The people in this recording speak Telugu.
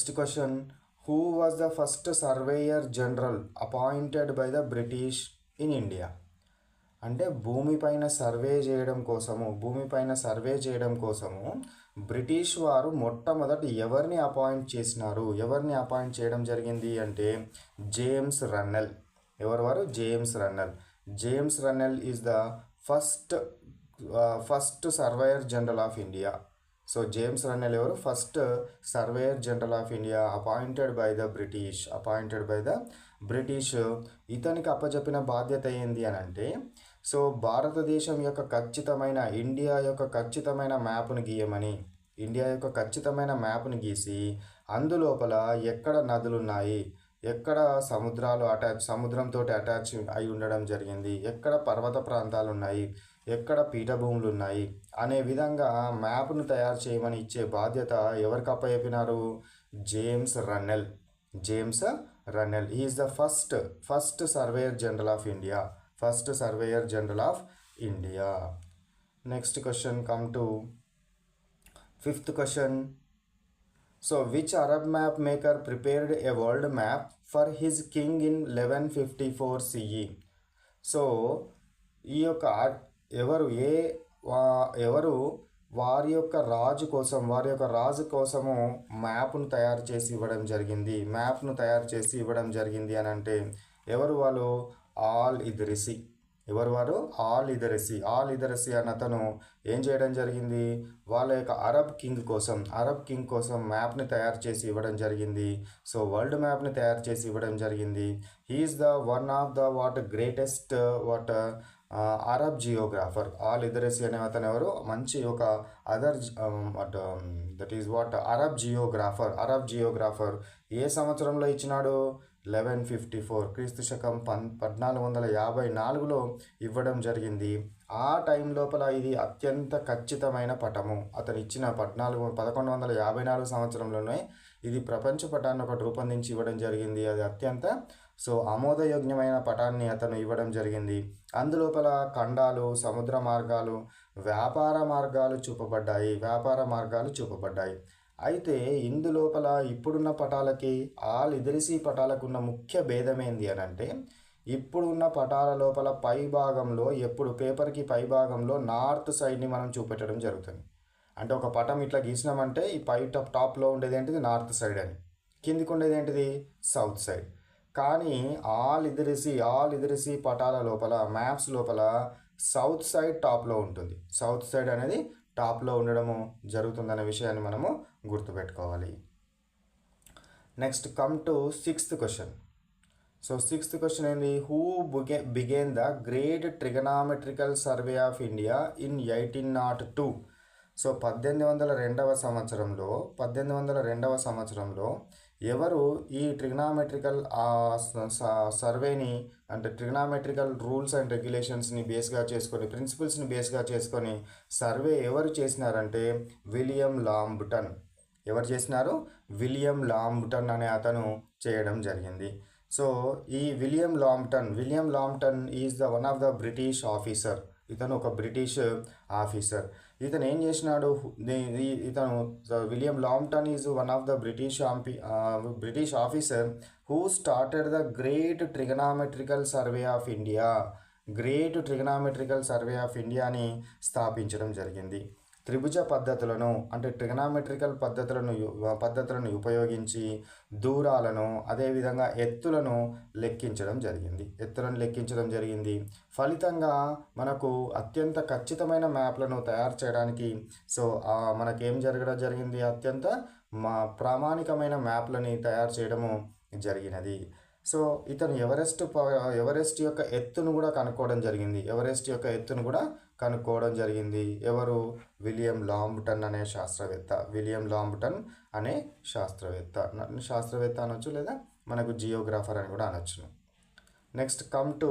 Next question. Who was the first surveyor general appointed by the British in India? అంటే భూమిపైన సర్వే కోసము బ్రిటిష్ వారు మొట్టమొదటి ఎవరిని అపాయింట్ చేయడం జరిగింది అంటే James Rennell. James Rennell is the first surveyor general of India. So James Rennell ఎవరు? First surveyor general of India appointed by the British. ఇతనికి అప్పచెప్పిన బాధ్యత ఏంది అని అంటే, సో భారతదేశం యొక్క ఇండియా యొక్క ఖచ్చితమైన మ్యాప్ను గీసి అందులోపల ఎక్కడ నదులున్నాయి, ఎక్కడ సముద్రంతో అటాచ్ అయి ఉండడం జరిగింది, ఎక్కడ పర్వత ప్రాంతాలు ఉన్నాయి, ఎక్కడ పీఠభూములు ఉన్నాయి అనే విధంగా మ్యాప్ను తయారు చేయమని ఇచ్చే బాధ్యత ఎవరికి అప్పచెప్పినారు? James Rennell is the first surveyor general of India. Next question, come to fifth question. So which Arab map maker prepared a world map for his king in 1154 CE? సో ఈ యొక్క ఎవరు వారి యొక్క రాజు కోసము మ్యాప్ను తయారు చేసి ఇవ్వడం జరిగింది అని అంటే ఎవరు వాళ్ళు? ఆల్ ఇదరసి అన్న అతను ఏం చేయడం జరిగింది? వాళ్ళ యొక్క అరబ్ కింగ్ కోసం మ్యాప్ని తయారు చేసి ఇవ్వడం జరిగింది. సో వరల్డ్ మ్యాప్ని తయారు చేసి ఇవ్వడం జరిగింది. He is the one of the greatest Arab geographer. Al Idrisi అనే అతను ఎవరు? మంచి ఒక అరబ్ జియోగ్రాఫర్. ఏ సంవత్సరంలో ఇచ్చినాడు? 1154 క్రీస్తు శకం 1454లో ఇవ్వడం జరిగింది. ఆ టైం లోపల ఇది అత్యంత ఖచ్చితమైన పటము. అతను ఇచ్చిన 1154 సంవత్సరంలోనే ఇది ప్రపంచ పటాన్ని ఒకటి రూపొందించి ఇవ్వడం జరిగింది. అది అత్యంత ఆమోదయోగ్యమైన పటాన్ని అతను ఇవ్వడం జరిగింది. అందులోపల ఖండాలు, సముద్ర మార్గాలు, వ్యాపార మార్గాలు చూపబడ్డాయి. అయితే ఇందులోపల ఇప్పుడున్న పటాలకి ఆల్ ఇదరిసి పటాలకు ఉన్న ముఖ్య భేదం ఏంది అని అంటే, ఇప్పుడున్న పటాల లోపల పేపర్కి పై భాగంలో నార్త్ సైడ్ని మనం చూపెట్టడం జరుగుతుంది. అంటే ఒక పటం ఇట్లా గీసినామంటే ఈ టాప్లో ఉండేది ఏంటిది? నార్త్ సైడ్ అని, కిందికి ఉండేది ఏంటిది? South side. కానీ ఆల్ ఇదరిసి పటాల లోపల, మ్యాప్స్ లోపల సౌత్ సైడ్ టాప్లో ఉంటుంది. సౌత్ సైడ్ అనేది టాప్లో ఉండడము జరుగుతుందనే విషయాన్ని మనము గుర్తుపెట్టుకోవాలి. Next, come to sixth question. So sixth question ఏంది? Who began the great trigonometrical survey of India in 1802? సో 1802 సంవత్సరంలో ఎవరు ఈ ట్రిగనామెట్రికల్ సర్వేని, అంటే ట్రిగనామెట్రికల్ రూల్స్ అండ్ రెగ్యులేషన్స్ని ప్రిన్సిపల్స్ని బేస్గా చేసుకొని సర్వే ఎవరు చేసినారంటే విలియం లాంబ్టన్. ఎవరు చేసినారు? విలియం లాంబ్టన్ అనే అతను చేయడం జరిగింది. సో ఈ William Lambton is the one of the British officer. ఇతను ఒక బ్రిటిష్ ఆఫీసర్. ఇతను ఏం చేసినాడు? William Lambton is one of the British officer who started the great trigonometrical survey of ఇండియాని స్థాపించడం జరిగింది. త్రిభుజ పద్ధతులను, అంటే ట్రిగనామెట్రికల్ పద్ధతులను ఉపయోగించి దూరాలను, అదేవిధంగా ఎత్తులను లెక్కించడం జరిగింది. ఫలితంగా మనకు అత్యంత ఖచ్చితమైన మ్యాప్లను తయారు చేయడానికి మనకేం జరగడం జరిగింది? అత్యంత ప్రామాణికమైన మ్యాప్లని తయారు చేయడము జరిగినది. సో ఇతను ఎవరెస్ట్ యొక్క ఎత్తును కూడా కనుక్కోవడం జరిగింది. ఎవరు? విలియం లాంబ్టన్ అనే శాస్త్రవేత్త అనొచ్చు, లేదా మనకు జియోగ్రాఫర్ అని కూడా అనొచ్చు. Next, come to